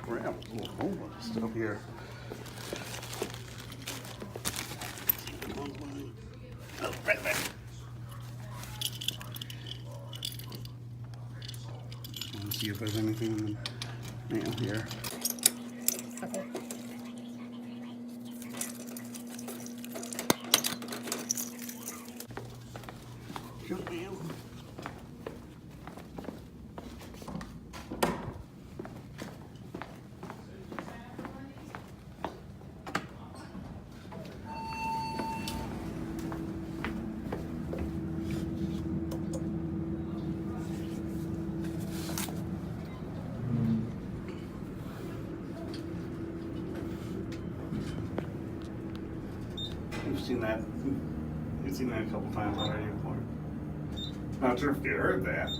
grab a little whole bunch of stuff here. Oh, right there. Let's see if there's anything in the mail here. Okay. Junk mail. You've seen that a couple times already before. Not sure if you heard that.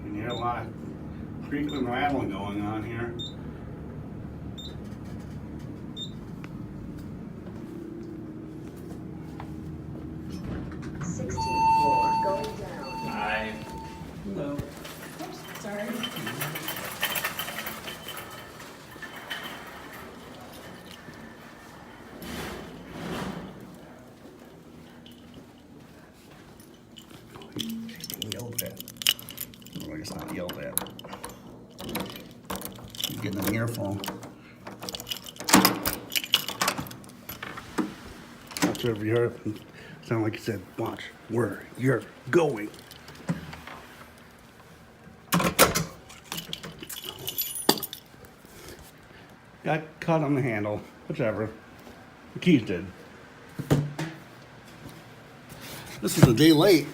And you have a lot of creaking and rattling going on here. Floor going down. Hi. Hello. Oops, sorry. She's being yelled at. Well, I guess not yelled at. She's getting an earful. Not sure if you heard it. Sound like you said, watch where you're going. Got caught on the handle, whichever. The keys did. This is a day late.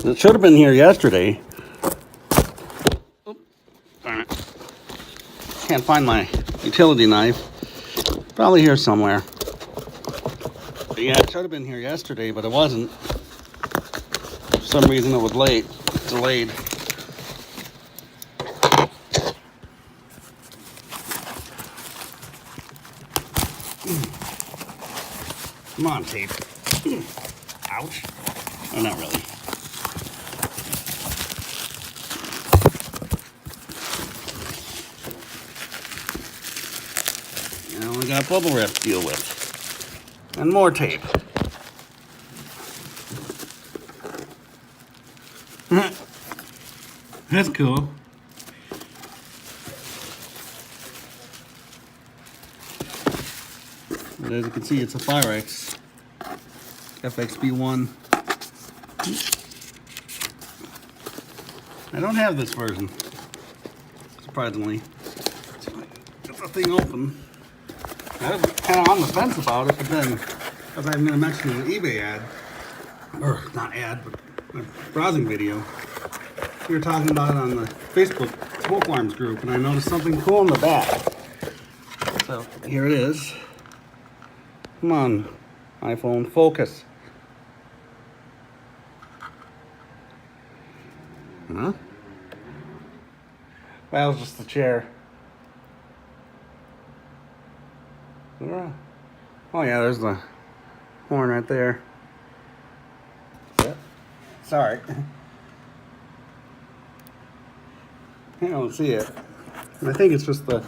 It should have been here yesterday. Oop, darn it. Can't find my utility knife. Probably here somewhere. But yeah, it should have been here yesterday, but it wasn't. For some reason it was late. Delayed. Come on, tape. Ouch. Oh, not really. I only got bubble wrap to deal with. And more tape. That's cool. But as you can see, it's a FireX FXB-1. I don't have this version, surprisingly. Get the thing open. I was kind of on the fence about it, but then, as I'm going to mention in the eBay ad, or not ad, but my browsing video, we were talking about it on the Facebook smoke alarms group, and I noticed something cool in the back. So here it is. Come on, iPhone, focus. Huh? That was just the chair. Oh yeah, there's the horn right there. Yep. Sorry. I don't see it. I think it's just the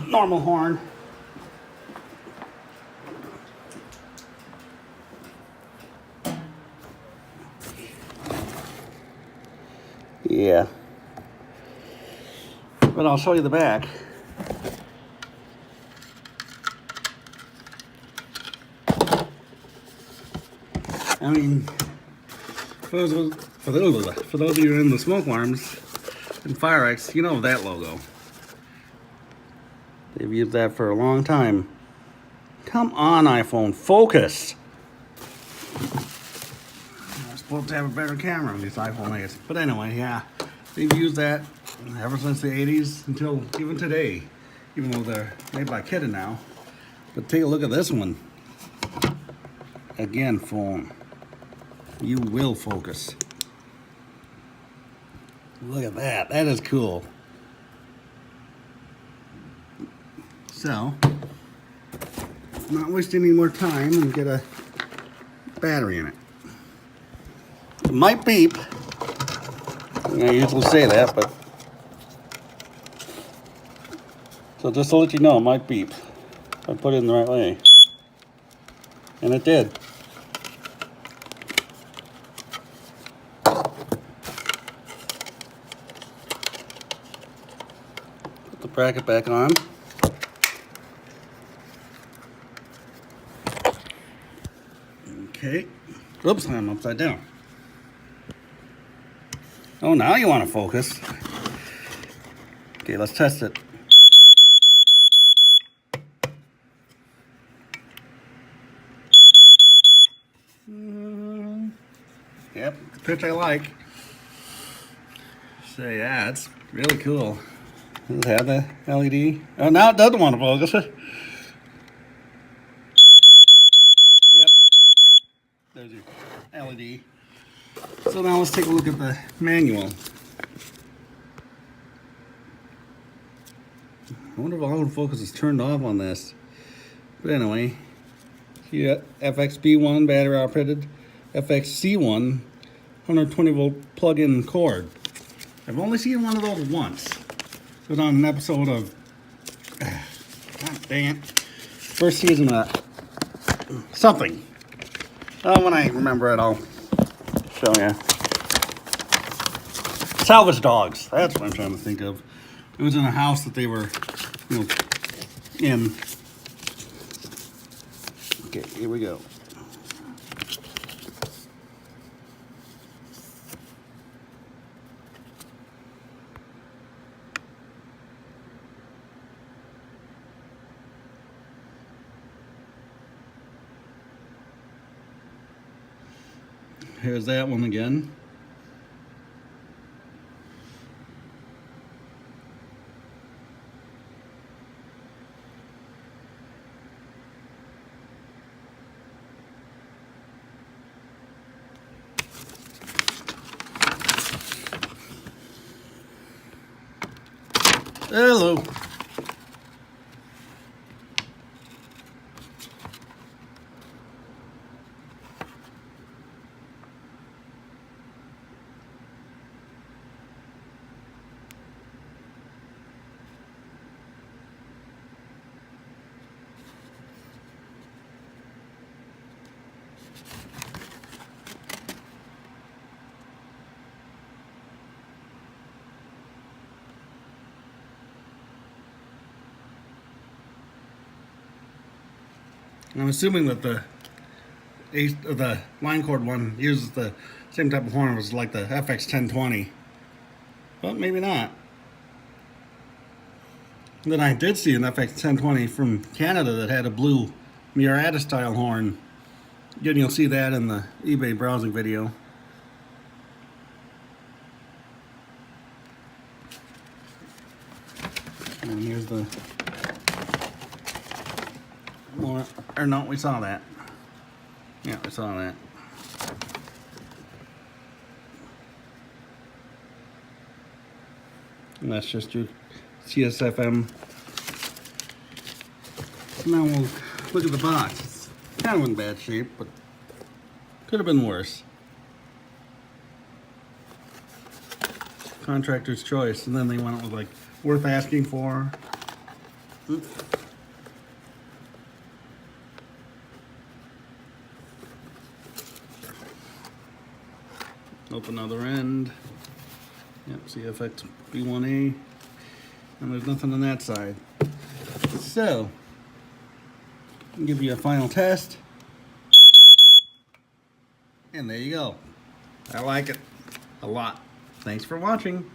normal horn. Yeah. But I'll show you the back. I mean, for those of you in the smoke alarms and FireX, you know that logo. They've used that for a long time. Come on, iPhone, focus. I'm supposed to have a better camera on this iPhone 8. But anyway, yeah, they've used that ever since the 80s until even today, even though they're made by Kidda now. But take a look at this one. Again, phone. You will focus. Look at that. That is cool. So, not waste any more time and get a battery in it. It might beep. I usually say that, but so just to let you know, it might beep if I put it in the right way. And it did. Put the bracket back on. Okay. Oops, I'm upside down. Oh, now you want to focus. Okay, let's test it. Yep, the pitch I like. So yeah, it's really cool. Does it have the LED? Oh, now it doesn't want to focus. Yep, there's your LED. So now let's take a look at the manual. I wonder if autofocus is turned off on this. But anyway, here FXB-1 battery operated, FXC1 120 volt plug-in cord. I've only seen one of those once. It was on an episode of, God dang it, first season of something. When I remember it, I'll show you. Salvage Dogs, that's what I'm trying to think of. It was in a house that they were, in. Okay, here we go. Here's that one again. Hello. I'm assuming that the line cord one uses the same type of horn as like the FX1020, but maybe not. And then I did see an FX1020 from Canada that had a blue Murata style horn. Again, you'll see that in the eBay browsing video. And here's the more, or no, we saw that. Yeah, we saw that. And that's just your CSFM. So now we'll look at the box. It's kind of in bad shape, but could have been worse. Contractor's choice, and then they went with like worth asking for. Open other end. Yep, FXB-1A. And there's nothing on that side. So, I'll give you a final test. And there you go. I like it a lot. Thanks for watching.